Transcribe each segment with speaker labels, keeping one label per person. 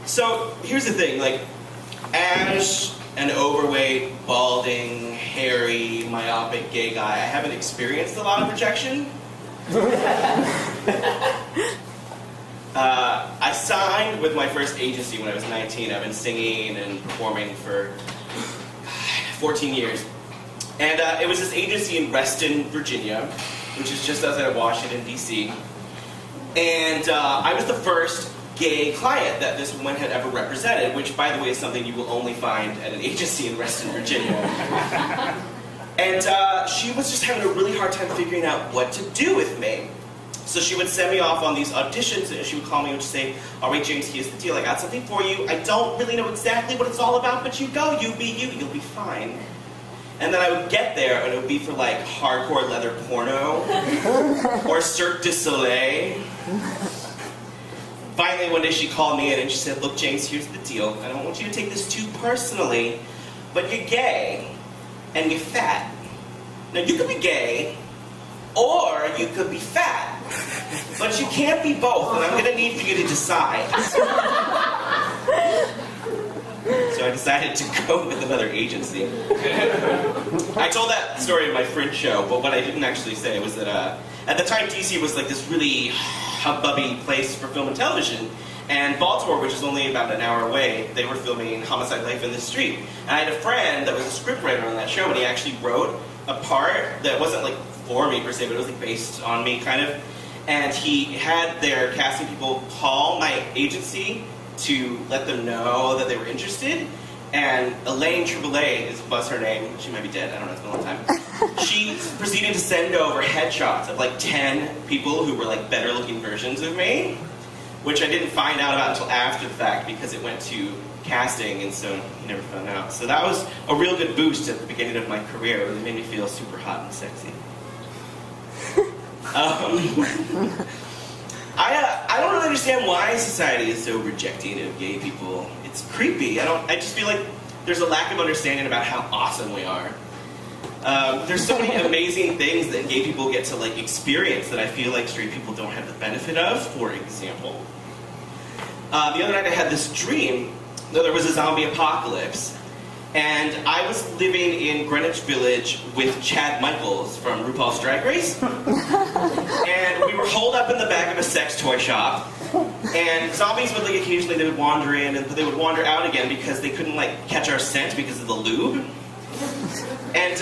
Speaker 1: So here's the thing, like, as an overweight, balding, hairy, myopic gay guy, I haven't experienced a lot of rejection. I signed with my first agency when I was 19. I've been singing and performing for 14 years. And it was this agency in Reston, Virginia, which is just outside of Washington, D.C. And I was the first gay client that this woman had ever represented, which, by the way, is something you will only find at an agency in Reston, Virginia. And she was just having a really hard time figuring out what to do with me. So she would send me off on these auditions, and she would call me and she'd say, all right, James, here's the deal. I got something for you. I don't really know exactly what it's all about, but you go, you be you, you'll be fine. And then I would get there, and it would be for, like, hardcore leather porno, or Cirque du Soleil. Finally, one day she called me in and she said, look, James, here's the deal. I don't want you to take this too personally, but you're gay, and you're fat. Now, you could be gay, or you could be fat. But you can't be both, and I'm going to need for you to decide. So I decided to go with another agency. I told that story in my Fringe show, but what I didn't actually say was that at the time, DC was like this really hubbubby place for film and television. And Baltimore, which is only about an hour away, they were filming Homicide: Life in the Street. And I had a friend that was a scriptwriter on that show, and he actually wrote a part that wasn't like for me per se, but it was like based on me kind of. And he had their casting people call my agency to let them know that they were interested. And Elaine Triboulet was her name. She might be dead. I don't know. It's been a long time. She proceeded to send over headshots of like 10 people who were like better looking versions of me, which I didn't find out about until after the fact because it went to casting, and so he never found out. So that was a real good boost at the beginning of my career. It really made me feel super hot and sexy. I don't really understand why society is so rejecting of gay people. It's creepy. I just feel like there's a lack of understanding about how awesome we are. There's so many amazing things that gay people get to like experience that I feel like straight people don't have the benefit of. For example, the other night I had this dream that there was a zombie apocalypse, and I was living in Greenwich Village with Chad Michaels from RuPaul's Drag Race, and we were holed up in the back of a sex toy shop, and zombies would like occasionally they would wander in, and they would wander out again because they couldn't like catch our scent because of the lube. And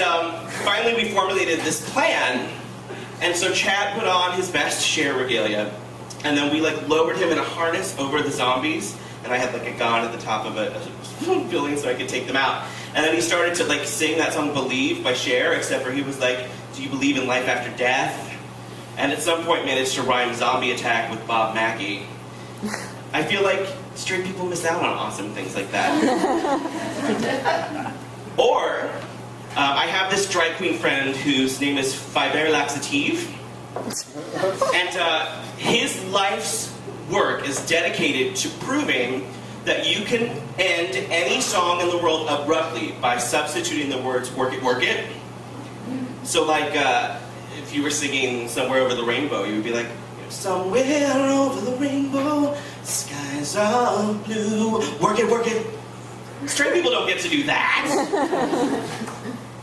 Speaker 1: finally we formulated this plan, and so Chad put on his best Cher regalia, and then we like lowered him in a harness over the zombies, and I had like a gun at the top of a building so I could take them out. And then he started to like sing that song Believe by Cher, except for he was like, do you believe in life after death? And at some point managed to rhyme zombie attack with Bob Mackie. I feel like straight people miss out on awesome things like that. Or, I have this drag queen friend whose name is Fiber Laxative. And his life's work is dedicated to proving that you can end any song in the world abruptly by substituting the words work it. So like, if you were singing Somewhere Over the Rainbow, you would be like, somewhere over the rainbow, skies are blue, work it. Straight people don't get to do that.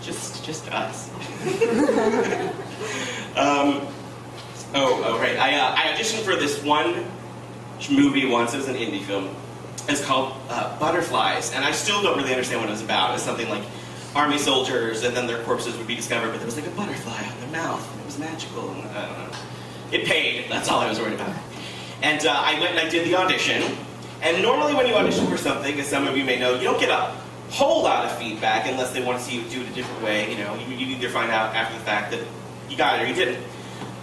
Speaker 1: Just us. Right. I auditioned for this one movie once. It was an indie film. It's called Butterflies, and I still don't really understand what it was about. It was something like army soldiers, and then their corpses would be discovered, but there was like a butterfly on their mouth, and it was magical, and I don't know. It paid, that's all I was worried about. And I went and I did the audition, and normally when you audition for something, as some of you may know, you don't get a whole lot of feedback unless they want to see you do it a different way. You know, you either find out after the fact that you got it or you didn't.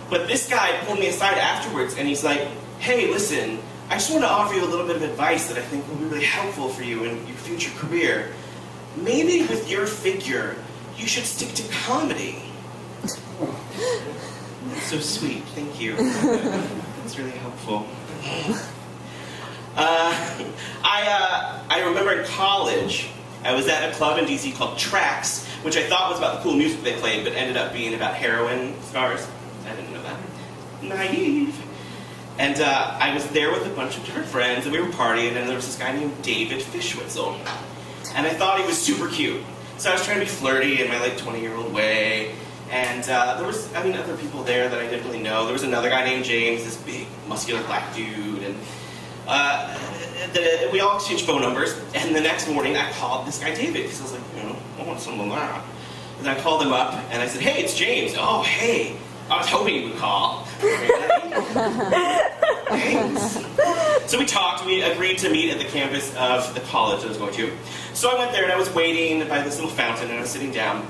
Speaker 1: But this guy pulled me aside afterwards, and he's like, hey, listen, I just want to offer you a little bit of advice that I think will be really helpful for you in your future career. Maybe with your figure, you should stick to comedy. That's so sweet, thank you. That's really helpful. I remember in college, I was at a club in DC called Trax, which I thought was about the cool music they played, but ended up being about heroin stars. I didn't know that. Naive. And I was there with a bunch of different friends, and we were partying, and there was this guy named David Fishwitzel. And I thought he was super cute. So I was trying to be flirty in my like 20-year-old way. And there was, other people there that I didn't really know. There was another guy named James, this big, muscular black dude. And we all exchanged phone numbers. And the next morning, I called this guy David, because I was like, I want some of that. And I called him up, and I said, hey, it's James. Oh, hey. I was hoping he would call. Thanks. So we talked. We agreed to meet at the campus of the college I was going to. So I went there, and I was waiting by this little fountain, and I was sitting down.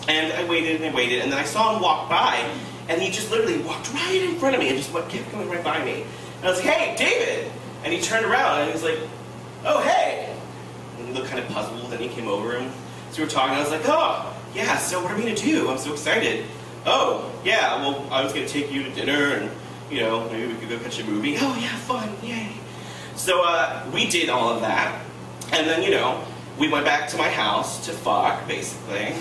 Speaker 1: And I waited, and then I saw him walk by, and he just literally walked right in front of me and just kept going right by me. And I was like, hey, David! And he turned around, and he was like, oh, hey! And he looked kind of puzzled, and he came over, and so we were talking, and I was like, oh, yeah, so what are we going to do? I'm so excited. Oh, yeah, well, I was going to take you to dinner, and, maybe we could go catch a movie. Oh, yeah, fun, yay. So we did all of that, and then, we went back to my house to fuck, basically.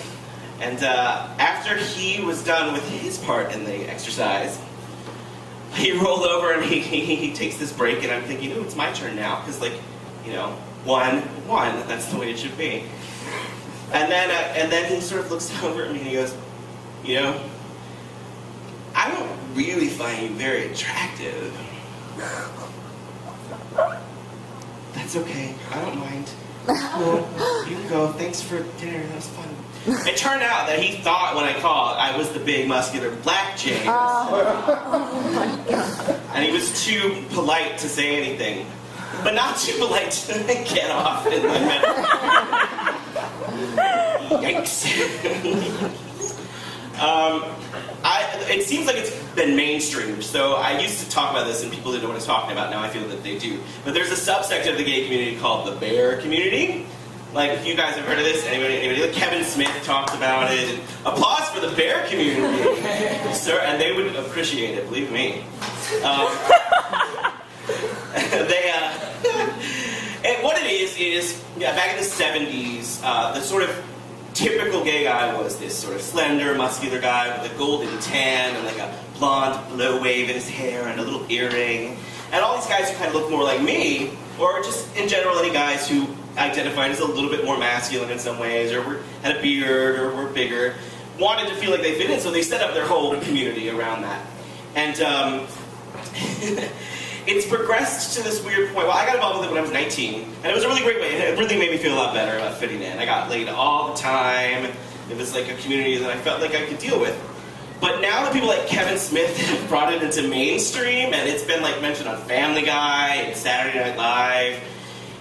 Speaker 1: And after he was done with his part in the exercise, he rolled over and he takes this break, and I'm thinking, oh, it's my turn now, because, one, that's the way it should be. And then he sort of looks over at me and he goes, I don't really find you very attractive. That's okay, I don't mind. Well, you can go, thanks for dinner, that was fun. It turned out that he thought when I called I was the big muscular black James. Oh my God. And he was too polite to say anything. But not too polite to get off in the middle. Yikes. It seems like it's been mainstreamed, so I used to talk about this and people didn't know what I was talking about. Now I feel that they do. But there's a subsect of the gay community called the bear community. Like, if you guys have heard of this, anybody? Like Kevin Smith talked about it. And applause for the bear community, sir, and they would appreciate it, believe me. And what it is back in the 70s, the sort of typical gay guy was this sort of slender, muscular guy with a golden tan and like a blonde blow wave in his hair and a little earring. And all these guys who kind of looked more like me, or just in general any guys who identified as a little bit more masculine in some ways, or had a beard, or were bigger, wanted to feel like they fit in, so they set up their whole community around that. And it's progressed to this weird point. Well, I got involved with it when I was 19, and it was a really great way. It really made me feel a lot better about fitting in. I got laid all the time. It was like a community that I felt like I could deal with. But now that people like Kevin Smith have brought it into mainstream, and it's been like mentioned on Family Guy and Saturday Night Live,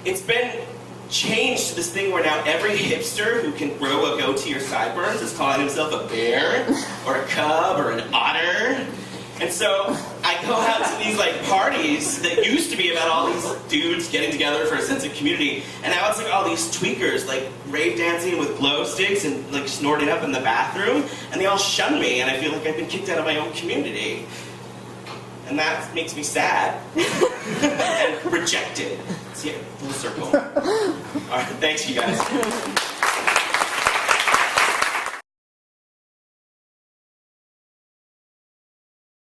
Speaker 1: it's been changed to this thing where now every hipster who can grow a goatee or sideburns is calling himself a bear, or a cub, or an otter. And so I go out to these like parties that used to be about all these dudes getting together for a sense of community, and now it's like all these tweakers like rave dancing with glow sticks and like snorting up in the bathroom, and they all shun me, and I feel like I've been kicked out of my own community. And that makes me sad. And rejected. See, full circle. Alright, thanks you guys.